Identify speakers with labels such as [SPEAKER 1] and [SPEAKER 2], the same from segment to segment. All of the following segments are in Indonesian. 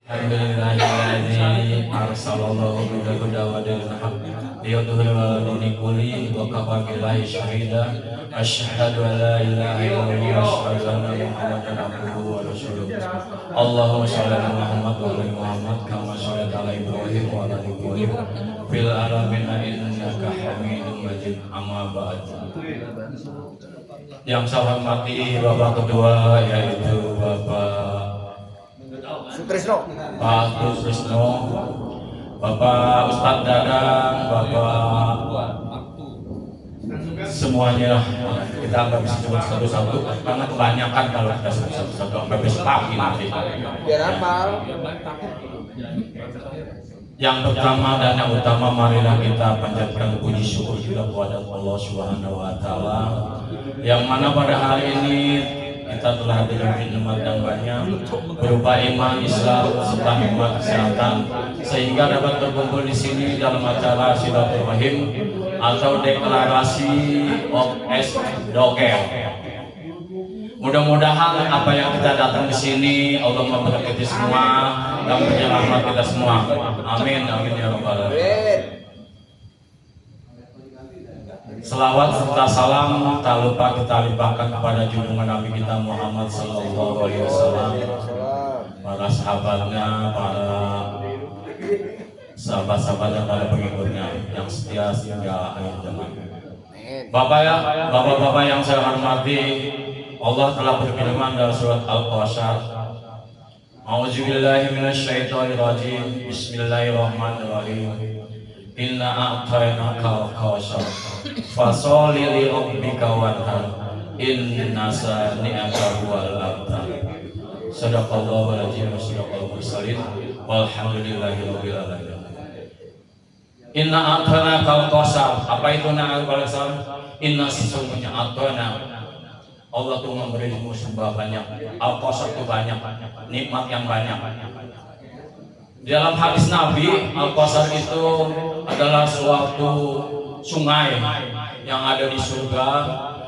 [SPEAKER 1] Alhamdulillahilladzi arsalallahu bil huda wa dinil haqq liyudhhirahu 'ala dini kullihi wa kafa billahi shahida. Asyhadu an la ilaha illallah wa asyhadu anna Muhammadan abduhu wa rasuluh. Allahumma shalli ala Muhammad wa ala Muhammad kama shallaita ala Ibrahim wa ala Ibrahim fil alamin innaka Hamidum Majid. Amma ba'd. Yang saya hormati Bapak Ketua yaitu Bapak
[SPEAKER 2] Sutrisno,
[SPEAKER 1] Pak Sutrisno, Bapak Ustadz Dadang, Bapak semuanya kita nggak bisa sebut satu-satu karena kebanyakan kalau kita sebut satu-satu sampai besok pagi nanti.
[SPEAKER 2] biar apa?
[SPEAKER 1] Yang pertama dan yang utama marilah kita panjatkan puji syukur kita kepada Allah Subhanahu wa taala yang mana pada hari ini kita telah diberi nikmat yang banyak berupa iman, Islam, serta nikmat kesehatan sehingga dapat berkumpul di sini dalam acara silaturahim atau deklarasi OS Doger. Mudah-mudahan apa yang kita datang di sini Allah memberkati semua dan menyelamatkan kita semua. Amin amin ya rabbal alamin. Selawat serta salam tak lupa kita limpahkan kepada junjungan Nabi kita Muhammad sallallahu alaihi wasallam, para sahabatnya, para sahabat-sahabatnya, para pengikutnya yang setia hingga akhir zaman. Bapak-bapak yang saya hormati, Allah telah berfirman dalam surat Al-Kautsar, A'udzubillahi minasyaitonirrajim. Bismillahirrahmanirrahim. Inna a'tainakal kautsar fasholli li rabbika wanhar inna sani'aka huwal abtar. Shadaqallahu al-azim wa shadaqal mursalin walhamdulillahirabbil alamin. Inna a'tainakal kautsar. Apa itu na'al kautsar? Inna sesungguhnya a'taina, Allah tuh memberimu sebuah banyak. Al-Kautsar itu banyak, nikmat yang banyak. Di dalam hadis Nabi, Al-Kautsar itu adalah suatu sungai yang ada di surga,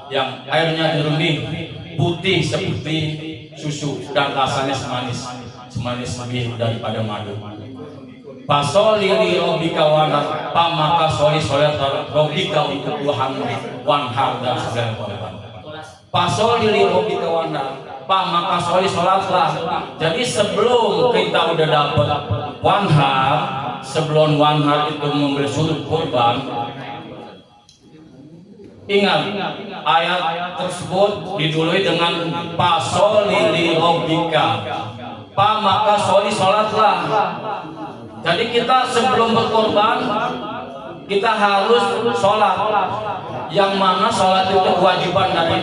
[SPEAKER 1] yang airnya jernih, putih seperti susu dan rasanya semanis lebih daripada madu. Fasholli li rabbika wanhar, maka sholli sholat rabbika untuk Tuhan wanhar dan segala korban. Fasholli li rabbika wanhar, maka sholli sholatlah. Jadi sebelum kita udah dapat wanhar, sebelum wanhar itu memberi sudut kurban, ingat ayat tersebut didului dengan fasholli li rabbika, maka sholli sholatlah. Jadi kita sebelum berkorban kita harus sholat, yang mana sholat itu kewajiban dari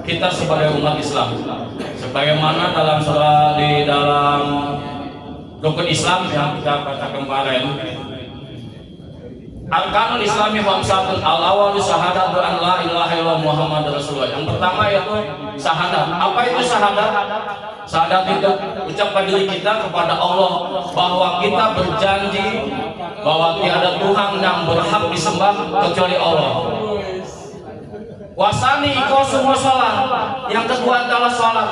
[SPEAKER 1] kita sebagai umat Islam. Sebagaimana dalam surah di dalam rukun Islam yang kita baca kemarin, Arkanul Islami khamsatun, al-awwalu syahadatu an la ilaha illallah Muhammadur Rasulullah. Yang pertama yaitu syahadat. Apa itu syahadat? Syahadat itu ucapan diri kita kepada Allah bahwa kita berjanji bahwa tiada Tuhan yang berhak disembah kecuali Allah. Wasani iko semua sholat. Yang kedua adalah sholat.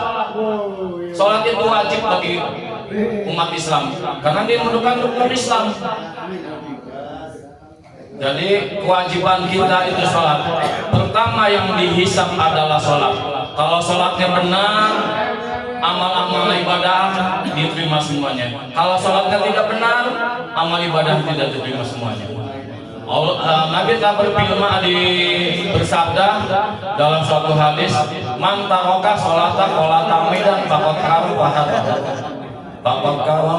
[SPEAKER 1] Sholat itu wajib bagi umat Islam karena dia merupakan rukun Islam. Jadi kewajiban kita itu sholat. Pertama yang dihisab adalah sholat. Kalau sholatnya benar, amal-amal ibadah diterima semuanya. Kalau sholatnya tidak benar, amal ibadah tidak diterima semuanya. Nabi telah berfirman bersabda dalam suatu hadis, man taraka sholata qolata midan faqad karo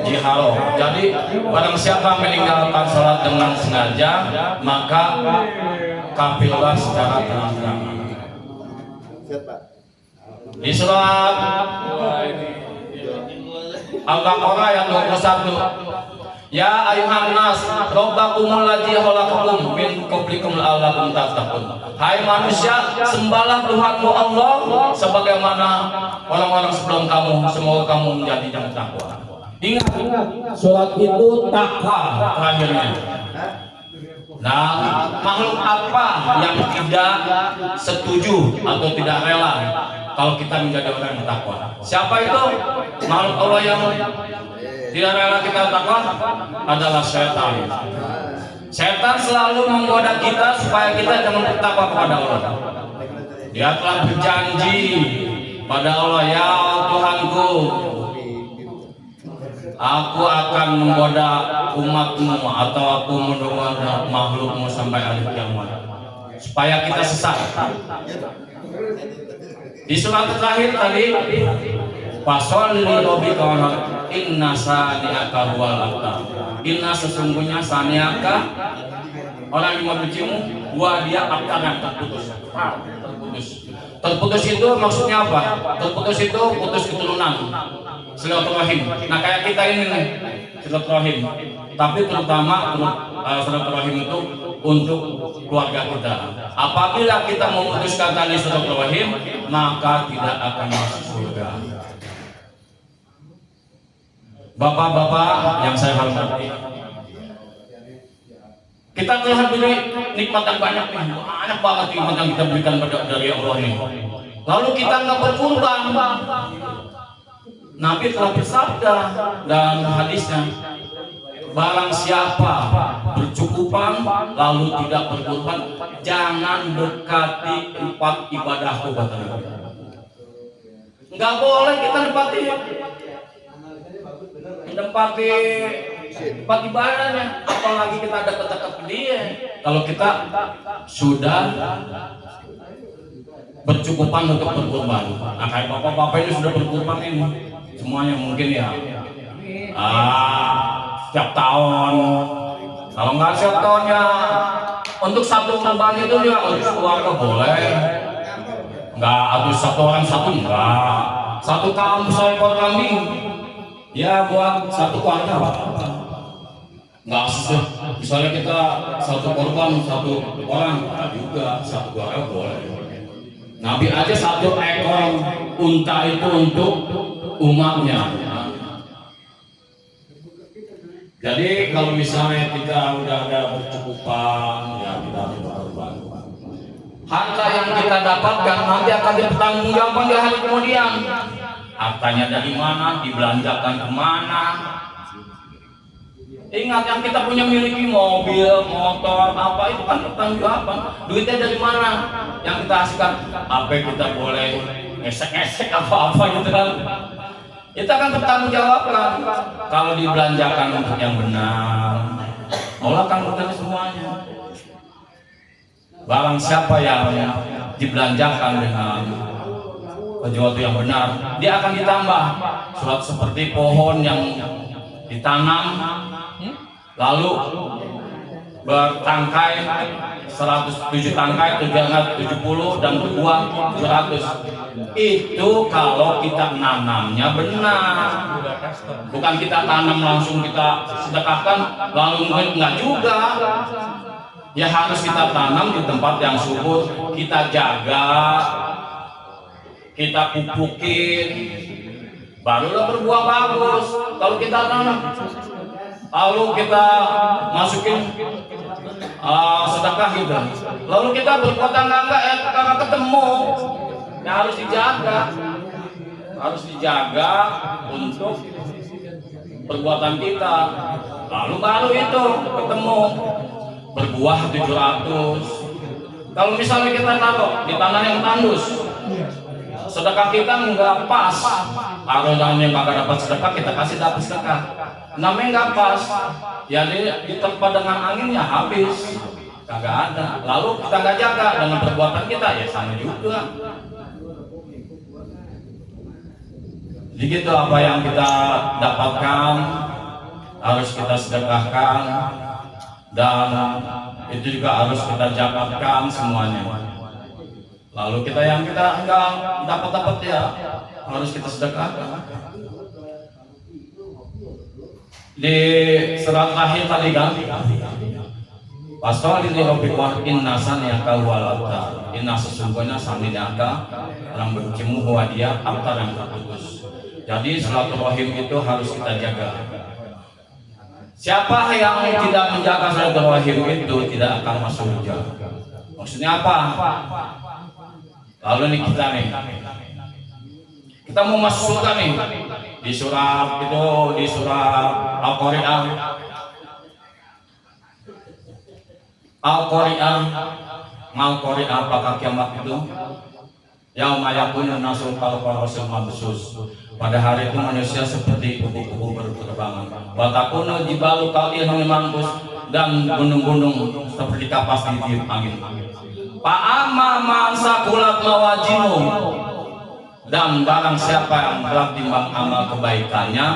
[SPEAKER 1] jiharo. Jadi barang siapa meninggalkan sholat dengan sengaja, maka kafirlah secara terang-terangan. Di surat Al-Baqarah ayat 21, Ya ayuhan nas, rabbakumul ladzi khalaqakum min qablikum la'allakum tattaqun. Hai manusia, sembahlah Tuhanmu Allah sebagaimana orang-orang sebelum kamu, semoga kamu menjadi yang takwa. Ingat, sholat itu takwa terakhirnya. Nah, makhluk apa yang tidak setuju atau tidak rela kalau kita menjadi orang yang bertakwa. Siapa itu makhluk Allah yang tidak rela kita takwa? Adalah setan. Setan selalu menggoda kita supaya kita jangan bertakwa kepada Allah. Dia telah berjanji pada Allah, ya Tuhanku, aku akan menggoda umatmu atau aku menggoda makhlukmu sampai hari kiamat supaya kita sesat. Di surat terakhir tadi, pasol lirobi kawan inna saniaka huwal abtar. Inna sesungguhnya saniaka orang yang membencimu, dia abtar yang terputus. Terputus itu maksudnya apa? Terputus itu putus keturunan, silaturahim. Nah kayak kita ini nih, silaturahim. Tapi terutama silaturahim itu untuk keluarga kita. Apabila kita memutuskan tali silaturahim, maka tidak akan masuk surga. Bapak-bapak yang saya hormati, kita telah beri nikmat yang banyak nih, banyak banget nikmat yang kita berikan dari Allah ini. Lalu kita nggak berkurban. Nabi telah bersabda dalam hadisnya, barang siapa bercukupan lalu tidak berkurban, jangan dekati tempat ibadahku, kata Nabi. Nggak boleh kita dekati tempat ibadahnya, apalagi kita dekat-dekat ke dia. Kalau kita sudah bercukupan untuk berkurban. Nah kayak bapak-bapak ini sudah berkurban ini semuanya mungkin ya. Setiap tahun. Kalau nggak setiap tahunnya untuk satu kurban itu ya untuk keluarga boleh. Nggak harus satu orang satu, enggak. Satu kaum seekor kambing. Ya buat satu keluarga apa? Nggak susah. Misalnya kita satu korban satu orang juga satu keluarga boleh. Nabi aja satu ekor unta itu untuk umatnya. Jadi kalau misalnya kita udah ada bercukupan, ya kita harus berkorban. Harta yang kita dapatkan nanti akan dipertanggungjawabkan di hari kemudian. Hartanya dari mana, dibelanjakan kemana? Ingat yang kita punya miliki mobil, motor, apa itu kan pertanggungjawaban. Duitnya dari mana? Yang kita hasilkan, apa kita boleh ngesek-ngesek apa-apa gitu kan? Kita akan bertanggungjawabkan. Kalau dibelanjakan untuk yang benar, Allah akan bertanggung semuanya. Barang siapa yang dibelanjakan dengan sesuatu yang benar, dia akan ditambah. Surat seperti pohon yang ditanam lalu bertangkai 107 tangkai 370 dan berbuah 700. Itu kalau kita nanamnya benar, bukan kita tanam langsung kita sedekahkan lalu enggak juga. Ya harus kita tanam di tempat yang subur, kita jaga, kita pupukin, barulah berbuah bagus. Kalau kita tanam lalu kita masukin sedekah gitu, lalu kita berbuat enggak ketemu, ya harus dijaga untuk perbuatan kita, lalu baru itu ketemu berbuah 700. Kalau misalnya kita taruh di tanah yang tandus, sedekah kita nggak pas, kalau namanya nggak dapat sedekah, kita kasih dapat sedekah, namanya nggak pas, jadi diterpa dengan angin ya habis, kagak ada. Lalu kita nggak jaga dengan perbuatan kita, ya sama juga. Begitu apa yang kita dapatkan harus kita sedekahkan, dan itu juga harus kita zakatkan semuanya. Lalu kita yang kita enggak dapat ya harus kita sedekahkan. Di surat terakhir tadi kan, pasal ini Rabbika inna saniyaka wal abtar. Inna sesungguhnya saniyaka orang bencimu bahwa dia abtar yang terputus. Jadi silaturahim itu harus kita jaga. Siapa yang tidak menjaga silaturahim itu tidak akan masuk surga. Maksudnya apa? Lalu nih kita nih Kita mau masuk surga nih. Di surat itu, di surat Al-Qari'ah. Al-Qari'ah, apakah kiamat itu? Yauma yakunu nasul rasul mabsus. Pada hari itu manusia seperti kupu-kupu berterbangan. Wa takunu jibalu kal'ihun manfus, dan gunung-gunung seperti kapas ditiup angin. Fa'amma man saqulat mawazinu, dan barang siapa yang berat timbang amal kebaikannya,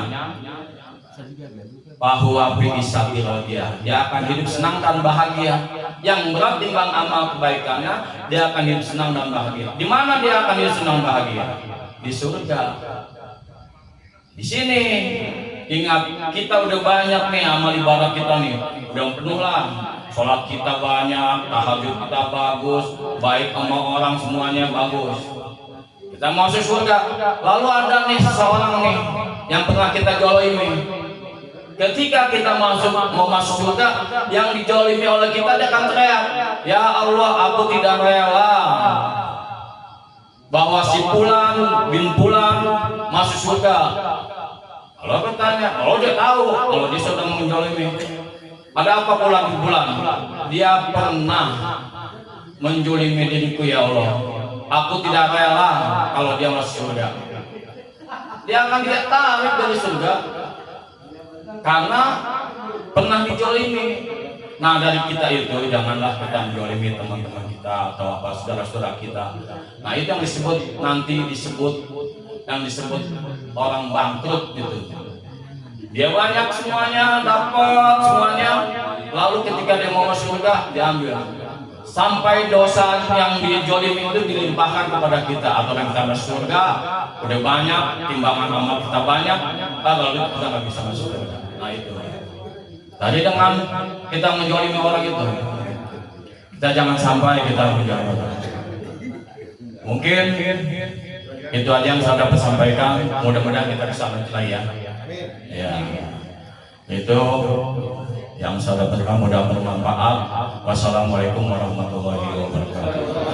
[SPEAKER 1] bahwa fi isati radiyah, dia akan hidup senang dan bahagia. Yang berat timbang amal kebaikannya, dia akan hidup senang dan bahagia. Di mana dia akan hidup senang bahagia? Di surga. Di sini ingat, kita udah banyak nih amal ibadah kita nih, udah penuh lah. Sholat kita banyak, tahajud kita bagus, baik sama orang semuanya bagus. Kita masuk surga. Lalu ada nih seseorang nih yang pernah kita jolimi. Ketika kita mau masuk surga, yang dijolimi oleh kita, dia akan teriak, ya Allah, aku tidak rela bahwa si Fulan bin Fulan masuk surga. Kalau bertanya, kalau dia tahu kalau dia sudah menjolimi, ada apa Fulan bin Fulan? Dia pernah menjolimi diriku, ya Allah, aku tidak rela kalau dia masuk surga. Dia akan tidak tarik dari surga karena pernah dijolimi. Nah, dari kita itu janganlah kita menjolimi teman-teman kita atau apa saudara-saudara kita. Nah, itu yang disebut orang bangkrut gitu. Dia banyak semuanya, dapat semuanya, lalu ketika dia mau masuk surga diambil. Sampai dosa yang dijolimi itu dilimpahkan kepada kita, atau yang kita masuk surga udah banyak, timbangan amal kita banyak, lalu kita nggak bisa masuk surga. Nah itu. Tadi dengan kita menjolimi orang itu, kita jangan sampai kita menjolimi orang. Mungkin itu aja yang saya dapat sampaikan. Mudah-mudahan kita bisa mencelai ya. Ya. Itu yang saya dapatkan, mudah bermanfaat. Wassalamualaikum warahmatullahi wabarakatuh.